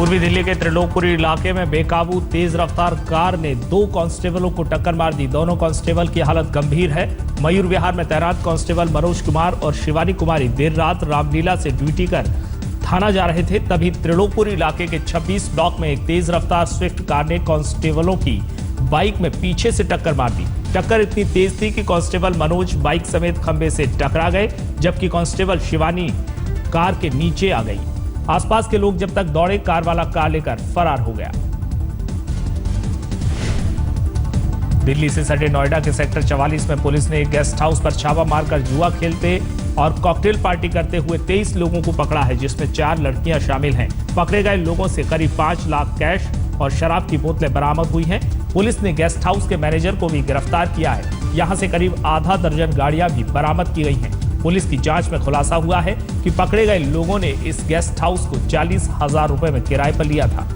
पूर्वी दिल्ली के त्रिलोकपुरी इलाके में बेकाबू तेज रफ्तार कार ने 2 कांस्टेबलों को टक्कर मार दी। दोनों कांस्टेबल की हालत गंभीर है। मयूर विहार में तैनात कांस्टेबल मनोज कुमार और शिवानी कुमारी देर रात रामलीला से ड्यूटी कर थाना जा रहे थे, तभी त्रिलोकपुरी इलाके के 26 ब्लॉक में एक तेज रफ्तार स्विफ्ट कार ने कांस्टेबलों की बाइक में पीछे से टक्कर मार दी। टक्कर इतनी तेज थी कि कांस्टेबल मनोज बाइक समेत खंबे से टकरा गए, जबकि कांस्टेबल शिवानी कार के नीचे आ गई। आसपास के लोग जब तक दौड़े, कार वाला कार लेकर फरार हो गया। दिल्ली से सटे नोएडा के सेक्टर 44 में पुलिस ने एक गेस्ट हाउस पर छापा मारकर जुआ खेलते और कॉकटेल पार्टी करते हुए 23 लोगों को पकड़ा है, जिसमें 4 लड़कियां शामिल हैं। पकड़े गए लोगों से करीब 5 लाख कैश और शराब की बोतलें बरामद हुई हैं। पुलिस ने गेस्ट हाउस के मैनेजर को भी गिरफ्तार किया है। यहां से करीब आधा दर्जन गाड़ियां भी बरामद की गई हैं। पुलिस की जांच में खुलासा हुआ है कि पकड़े गए लोगों ने इस गेस्ट हाउस को 40,000 रुपए में किराए पर लिया था।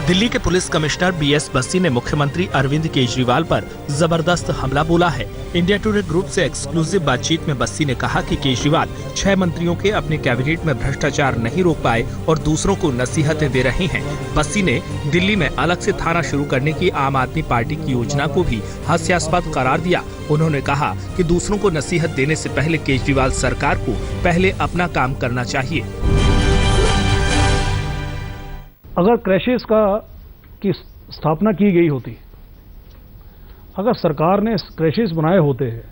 दिल्ली के पुलिस कमिश्नर बीएस बस्सी ने मुख्यमंत्री अरविंद केजरीवाल पर जबरदस्त हमला बोला है। इंडिया टुडे ग्रुप से एक्सक्लूसिव बातचीत में बस्सी ने कहा कि केजरीवाल 6 मंत्रियों के अपने कैबिनेट में भ्रष्टाचार नहीं रोक पाए और दूसरों को नसीहतें दे रहे हैं। बस्सी ने दिल्ली में अलग से थाना शुरू करने की आम आदमी पार्टी की योजना को भी हास्यास्पद करार दिया। उन्होंने कहा कि दूसरों को नसीहत देने से पहले केजरीवाल सरकार को पहले अपना काम करना चाहिए। अगर क्रैशेस की स्थापना की गई होती, अगर सरकार ने क्रैशेस बनाए होते हैं,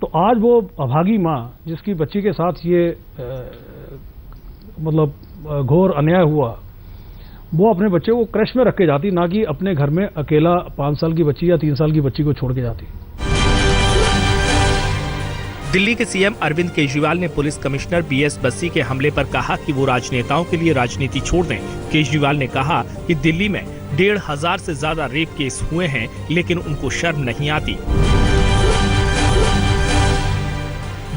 तो आज वो अभागी माँ जिसकी बच्ची के साथ ये घोर अन्याय हुआ, वो अपने बच्चे को क्रैश में रख के जाती, ना कि अपने घर में अकेला 5 साल की बच्ची या 3 साल की बच्ची को छोड़ के जाती। दिल्ली के सीएम अरविंद केजरीवाल ने पुलिस कमिश्नर बीएस बस्सी के हमले पर कहा कि वो राजनेताओं के लिए राजनीति छोड़ दें। केजरीवाल ने कहा कि दिल्ली में 1,500 से ज्यादा रेप केस हुए हैं, लेकिन उनको शर्म नहीं आती।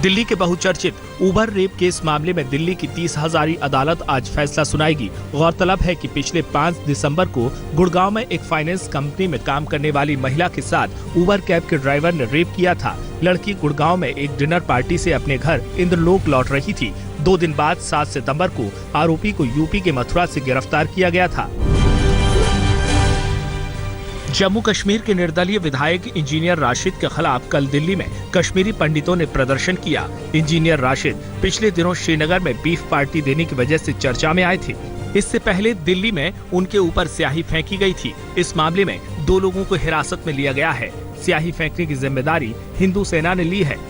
दिल्ली के बहुचर्चित उबर रेप केस मामले में दिल्ली की 30 हजारी अदालत आज फैसला सुनाएगी। गौरतलब है कि पिछले 5 दिसंबर को गुड़गांव में एक फाइनेंस कंपनी में काम करने वाली महिला के साथ उबर कैब के ड्राइवर ने रेप किया था। लड़की गुड़गांव में एक डिनर पार्टी से अपने घर इंद्रलोक लौट रही थी। 2 दिन बाद 7 सितंबर को आरोपी को यूपी के मथुरा से गिरफ्तार किया गया था। जम्मू कश्मीर के निर्दलीय विधायक इंजीनियर राशिद के खिलाफ कल दिल्ली में कश्मीरी पंडितों ने प्रदर्शन किया। इंजीनियर राशिद पिछले दिनों श्रीनगर में बीफ पार्टी देने की वजह से चर्चा में आए थे। इससे पहले दिल्ली में उनके ऊपर स्याही फेंकी गई थी। इस मामले में 2 लोगों को हिरासत में लिया गया है। स्याही फेंकने की जिम्मेदारी हिंदू सेना ने ली है।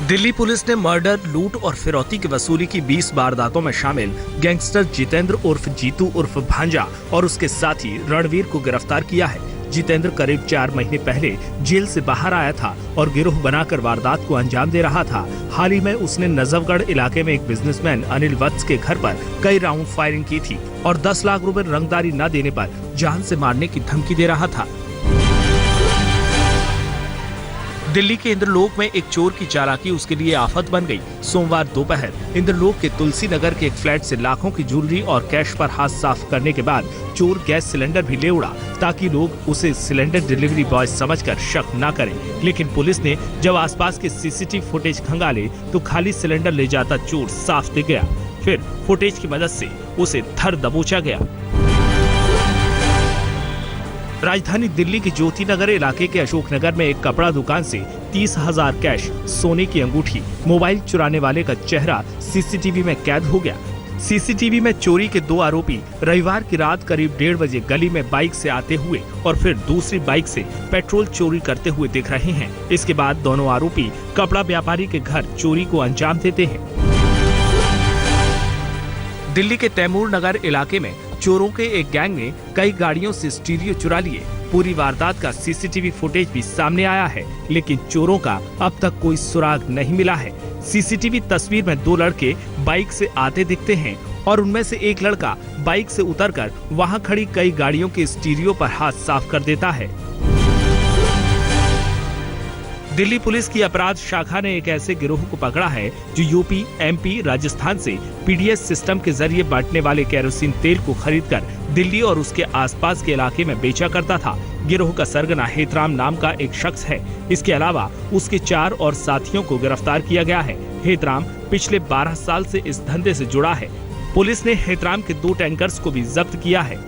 दिल्ली पुलिस ने मर्डर, लूट और फिरौती की वसूली की 20 वारदातों में शामिल गैंगस्टर जितेंद्र उर्फ जीतू उर्फ भांजा और उसके साथी रणवीर को गिरफ्तार किया है। जितेंद्र करीब 4 महीने पहले जेल से बाहर आया था और गिरोह बनाकर वारदात को अंजाम दे रहा था। हाल ही में उसने नजफगढ़ इलाके में एक बिजनेसमैन अनिल वत्स के घर पर कई राउंड फायरिंग की थी और 10 लाख रुपए रंगदारी न देने पर जान से मारने की धमकी दे रहा था। दिल्ली के इंद्रलोक में एक चोर की चालाकी उसके लिए आफत बन गई। सोमवार दोपहर इंद्रलोक के तुलसी नगर के एक फ्लैट से लाखों की ज्वेलरी और कैश पर हाथ साफ करने के बाद चोर गैस सिलेंडर भी ले उड़ा, ताकि लोग उसे सिलेंडर डिलीवरी बॉय समझकर शक न करें। लेकिन पुलिस ने जब आसपास के सीसीटीवी फुटेज खंगाले तो खाली सिलेंडर ले जाता चोर साफ दिख गया। फिर फुटेज की मदद से उसे धर दबोचा गया। राजधानी दिल्ली के ज्योति नगर इलाके के अशोक नगर में एक कपड़ा दुकान से 30,000 कैश, सोने की अंगूठी, मोबाइल चुराने वाले का चेहरा सीसीटीवी में कैद हो गया। सीसीटीवी में चोरी के 2 आरोपी रविवार की रात करीब 1:30 बजे गली में बाइक से आते हुए और फिर दूसरी बाइक से पेट्रोल चोरी करते हुए दिख रहे हैं। इसके बाद दोनों आरोपी कपड़ा व्यापारी के घर चोरी को अंजाम देते हैं। दिल्ली के तैमूर नगर इलाके में चोरों के एक गैंग ने कई गाड़ियों से स्टीरियो चुरा लिए। पूरी वारदात का सीसीटीवी फुटेज भी सामने आया है, लेकिन चोरों का अब तक कोई सुराग नहीं मिला है। सीसीटीवी तस्वीर में 2 लड़के बाइक से आते दिखते हैं और उनमें से एक लड़का बाइक से उतरकर वहां खड़ी कई गाड़ियों के स्टीरियो पर हाथ साफ कर देता है। दिल्ली पुलिस की अपराध शाखा ने एक ऐसे गिरोह को पकड़ा है जो यूपी, एमपी, राजस्थान से पीडीएस सिस्टम के जरिए बांटने वाले केरोसिन तेल को खरीदकर दिल्ली और उसके आसपास के इलाके में बेचा करता था। गिरोह का सरगना हेतराम नाम का एक शख्स है। इसके अलावा उसके 4 और साथियों को गिरफ्तार किया गया है। हेतराम पिछले 12 साल से इस धंधे से जुड़ा है। पुलिस ने हेतराम के 2 टैंकर्स को भी जब्त किया है।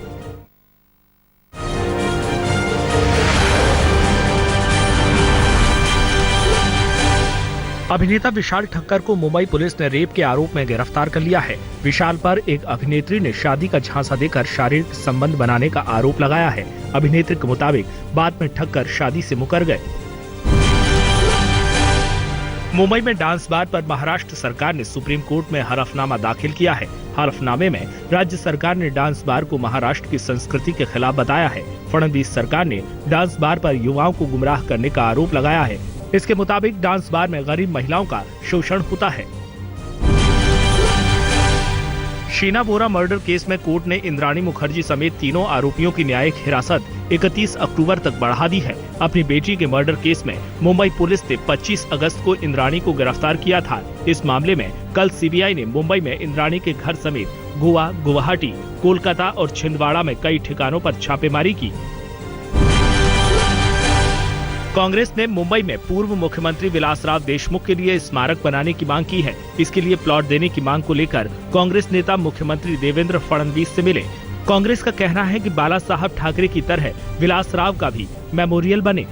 अभिनेता विशाल ठक्कर को मुंबई पुलिस ने रेप के आरोप में गिरफ्तार कर लिया है। विशाल पर एक अभिनेत्री ने शादी का झांसा देकर शारीरिक संबंध बनाने का आरोप लगाया है। अभिनेत्री के मुताबिक बाद में ठक्कर शादी से मुकर गए। मुंबई में डांस बार पर महाराष्ट्र सरकार ने सुप्रीम कोर्ट में हलफनामा दाखिल किया है। हलफनामे में राज्य सरकार ने डांस बार को महाराष्ट्र की संस्कृति के खिलाफ बताया है। फडणवीस सरकार ने डांस बार पर युवाओं को गुमराह करने का आरोप लगाया है। इसके मुताबिक डांस बार में गरीब महिलाओं का शोषण होता है। शीना बोरा मर्डर केस में कोर्ट ने इंद्राणी मुखर्जी समेत तीनों आरोपियों की न्यायिक हिरासत 31 अक्टूबर तक बढ़ा दी है। अपनी बेटी के मर्डर केस में मुंबई पुलिस ने 25 अगस्त को इंद्राणी को गिरफ्तार किया था। इस मामले में कल सीबीआई ने मुंबई में इंद्राणी के घर समेत गोवा, गुवाहाटी, कोलकाता और छिंदवाड़ा में कई ठिकानों पर छापेमारी की। कांग्रेस ने मुंबई में पूर्व मुख्यमंत्री विलासराव देशमुख के लिए स्मारक बनाने की मांग की है। इसके लिए प्लॉट देने की मांग को लेकर कांग्रेस नेता मुख्यमंत्री देवेंद्र फडणवीस से मिले। कांग्रेस का कहना है कि बाला साहब ठाकरे की तरह विलासराव का भी मेमोरियल बने।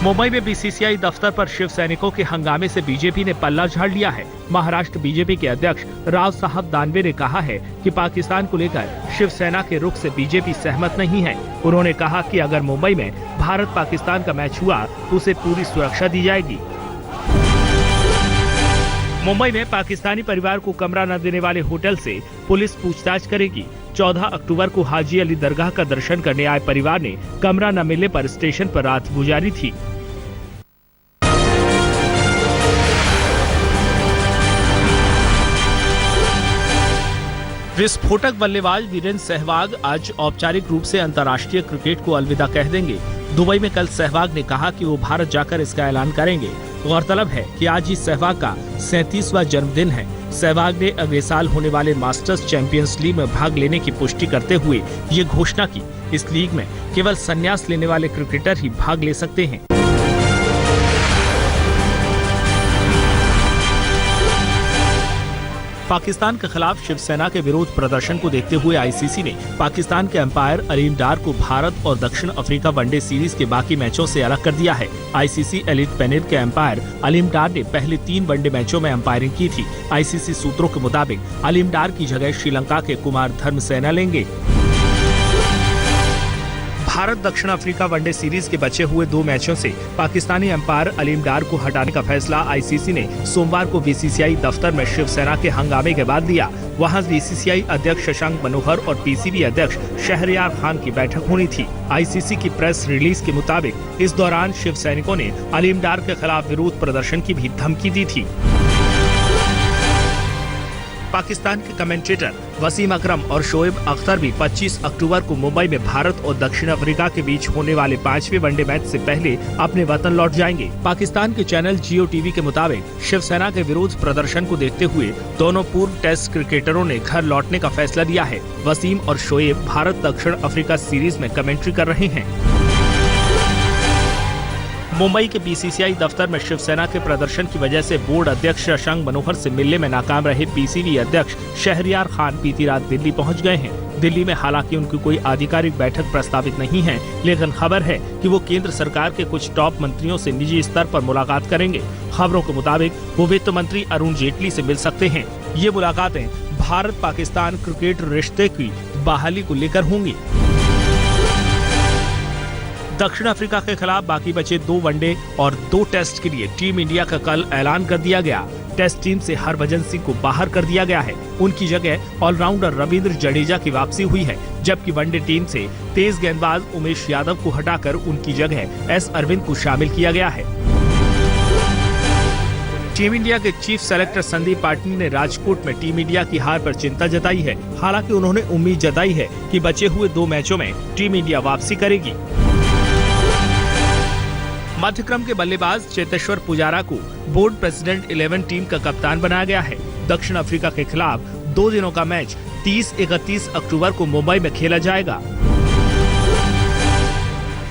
मुंबई में बीसीसीआई दफ्तर पर शिव सैनिकों के हंगामे से बीजेपी ने पल्ला झाड़ लिया है। महाराष्ट्र बीजेपी के अध्यक्ष राव साहब दानवे ने कहा है कि पाकिस्तान को लेकर शिवसेना के रुख से बीजेपी सहमत नहीं है। उन्होंने कहा कि अगर मुंबई में भारत पाकिस्तान का मैच हुआ तो उसे पूरी सुरक्षा दी जाएगी। मुंबई में पाकिस्तानी परिवार को कमरा न देने वाले होटल से पुलिस पूछताछ करेगी। 14 अक्टूबर को हाजी अली दरगाह का दर्शन करने आए परिवार ने कमरा न मिलने पर स्टेशन पर रात गुजारी थी। विस्फोटक बल्लेबाज वीरेंद्र सहवाग आज औपचारिक रूप से अंतर्राष्ट्रीय क्रिकेट को अलविदा कह देंगे। दुबई में कल सहवाग ने कहा कि वो भारत जाकर इसका ऐलान करेंगे। गौरतलब है कि आज ही सहवाग का 37वां जन्मदिन है। सहवाग ने अगले साल होने वाले मास्टर्स चैंपियंस लीग में भाग लेने की पुष्टि करते हुए ये घोषणा की। इस लीग में केवल संन्यास लेने वाले क्रिकेटर ही भाग ले सकते हैं। पाकिस्तान के खिलाफ शिवसेना के विरोध प्रदर्शन को देखते हुए आईसीसी ने पाकिस्तान के अंपायर अलीम डार को भारत और दक्षिण अफ्रीका वनडे सीरीज के बाकी मैचों से अलग कर दिया है। आईसीसी एलिट पैनल के अंपायर अलीम डार ने पहले 3 वनडे मैचों में अंपायरिंग की थी। आईसीसी सूत्रों के मुताबिक अलीम डार की जगह श्रीलंका के कुमार धर्मसेना लेंगे। भारत दक्षिण अफ्रीका वनडे सीरीज के बचे हुए 2 मैचों से पाकिस्तानी अंपायर अलीम डार को हटाने का फैसला आईसीसी ने सोमवार को बीसीसीआई दफ्तर में शिवसेना के हंगामे के बाद लिया। वहां बीसीसीआई अध्यक्ष शशांक मनोहर और पीसीबी अध्यक्ष शहरयार खान की बैठक होनी थी। आईसीसी की प्रेस रिलीज के मुताबिक इस दौरान शिव सैनिकों ने अलीम डार के खिलाफ विरोध प्रदर्शन की भी धमकी दी थी। पाकिस्तान के कमेंटेटर वसीम अकरम और शोएब अख्तर भी 25 अक्टूबर को मुंबई में भारत और दक्षिण अफ्रीका के बीच होने वाले 5वें वनडे मैच से पहले अपने वतन लौट जाएंगे। पाकिस्तान के चैनल जियो टीवी के मुताबिक शिवसेना के विरोध प्रदर्शन को देखते हुए दोनों पूर्व टेस्ट क्रिकेटरों ने घर लौटने का फैसला लिया है। वसीम और शोएब भारत दक्षिण अफ्रीका सीरीज में कमेंट्री कर रहे हैं। मुंबई के बीसीसीआई दफ्तर में शिवसेना के प्रदर्शन की वजह से बोर्ड अध्यक्ष शशांक मनोहर से मिलने में नाकाम रहे पीसीबी अध्यक्ष शहरयार खान बीती रात दिल्ली पहुंच गए हैं। दिल्ली में हालांकि उनकी कोई आधिकारिक बैठक प्रस्तावित नहीं है, लेकिन खबर है कि वो केंद्र सरकार के कुछ टॉप मंत्रियों से निजी स्तर पर मुलाकात करेंगे। खबरों के मुताबिक वो वित्त मंत्री अरुण जेटली से मिल सकते हैं। ये मुलाकातें भारत पाकिस्तान क्रिकेट रिश्ते की बहाली को लेकर होंगी। दक्षिण अफ्रीका के खिलाफ बाकी बचे 2 वनडे और 2 टेस्ट के लिए टीम इंडिया का कल ऐलान कर दिया गया। टेस्ट टीम से हरभजन सिंह को बाहर कर दिया गया है। उनकी जगह ऑलराउंडर रविंद्र जडेजा की वापसी हुई है, जबकि वनडे टीम से तेज गेंदबाज उमेश यादव को हटाकर उनकी जगह एस अरविंद को शामिल किया गया है। टीम इंडिया के चीफ सेलेक्टर संदीप पाटिल ने राजकोट में टीम इंडिया की हार पर चिंता जताई है। हालांकि उन्होंने उम्मीद जताई है कि बचे हुए 2 मैचों में टीम इंडिया वापसी करेगी। मध्यक्रम के बल्लेबाज चेतेश्वर पुजारा को बोर्ड प्रेसिडेंट 11 टीम का कप्तान बनाया गया है। दक्षिण अफ्रीका के खिलाफ 2 दिनों का मैच 30-31 अक्टूबर को मुंबई में खेला जाएगा।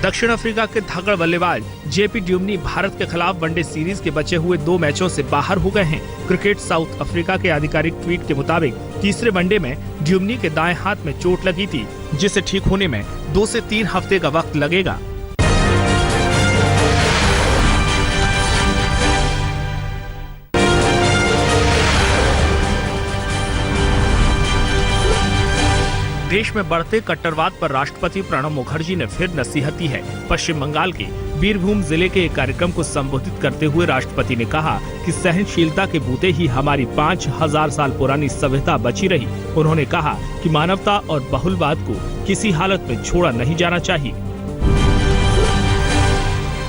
दक्षिण अफ्रीका के धाकड़ बल्लेबाज जेपी ड्यूमनी भारत के खिलाफ वनडे सीरीज के बचे हुए 2 मैचों से बाहर हो गए हैं। क्रिकेट साउथ अफ्रीका के आधिकारिक ट्वीट के मुताबिक तीसरे वनडे में ड्यूमनी के दाएं हाथ में चोट लगी थी, जिसे ठीक होने में 2 से 3 हफ्ते का वक्त लगेगा। देश में बढ़ते कट्टरवाद पर राष्ट्रपति प्रणब मुखर्जी ने फिर नसीहत दी है। पश्चिम बंगाल के बीरभूम जिले के एक कार्यक्रम को संबोधित करते हुए राष्ट्रपति ने कहा कि सहनशीलता के बूते ही हमारी 5000 साल पुरानी सभ्यता बची रही। उन्होंने कहा कि मानवता और बहुलवाद को किसी हालत में छोड़ा नहीं जाना चाहिए।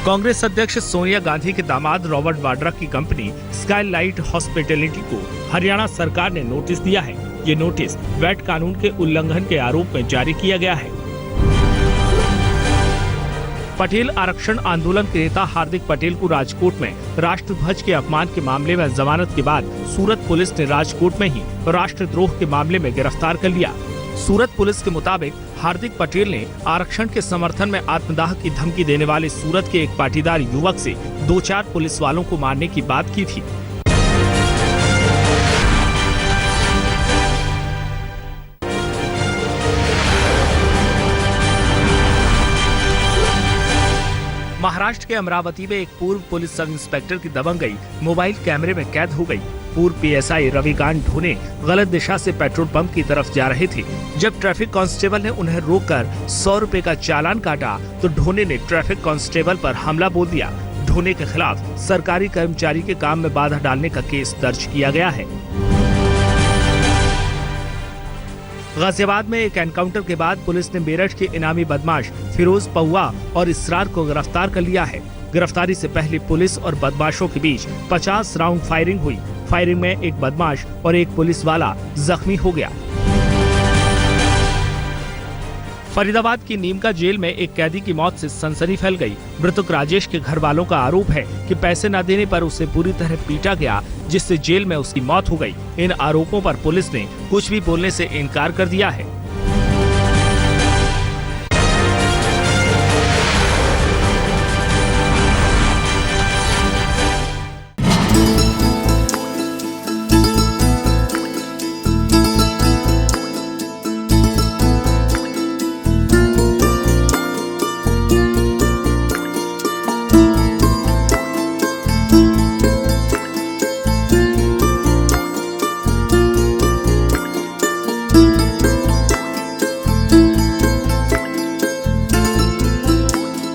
कांग्रेस अध्यक्ष सोनिया गांधी के दामाद रॉबर्ट वाड्रा की कंपनी स्काईलाइट हॉस्पिटैलिटी को हरियाणा सरकार ने नोटिस दिया है। ये नोटिस वैट कानून के उल्लंघन के आरोप में जारी किया गया है। पटेल आरक्षण आंदोलन के नेता हार्दिक पटेल को राजकोट में राष्ट्रध्वज के अपमान के मामले में जमानत के बाद सूरत पुलिस ने राजकोट में ही राष्ट्रद्रोह के मामले में गिरफ्तार कर लिया। सूरत पुलिस के मुताबिक हार्दिक पटेल ने आरक्षण के समर्थन में आत्मदाह की धमकी देने वाले सूरत के एक पाटीदार युवक से 2-4 पुलिस वालों को मारने की बात की थी। महाराष्ट्र के अमरावती में एक पूर्व पुलिस सब इंस्पेक्टर की दबंगई मोबाइल कैमरे में कैद हो गई। पूर्व पीएसआई रविकांत ढोने गलत दिशा से पेट्रोल पंप की तरफ जा रहे थे। जब ट्रैफिक कांस्टेबल ने उन्हें रोककर 100 रुपए का चालान काटा तो ढोने ने ट्रैफिक कांस्टेबल पर हमला बोल दिया। ढोने के खिलाफ सरकारी कर्मचारी के काम में बाधा डालने का केस दर्ज किया गया है। गाजियाबाद में एक एनकाउंटर के बाद पुलिस ने मेरठ के इनामी बदमाश फिरोज पौआ और इसरार को गिरफ्तार कर लिया है। गिरफ्तारी से पहले पुलिस और बदमाशों के बीच 50 राउंड फायरिंग हुई। फायरिंग में एक बदमाश और एक पुलिस वाला जख्मी हो गया। फरीदाबाद की नीमका जेल में एक कैदी की मौत से सनसनी फैल गई। मृतक राजेश के घर वालों का आरोप है कि पैसे न देने पर उसे बुरी तरह पीटा गया, जिससे जेल में उसकी मौत हो गई। इन आरोपों पर पुलिस ने कुछ भी बोलने से इनकार कर दिया है।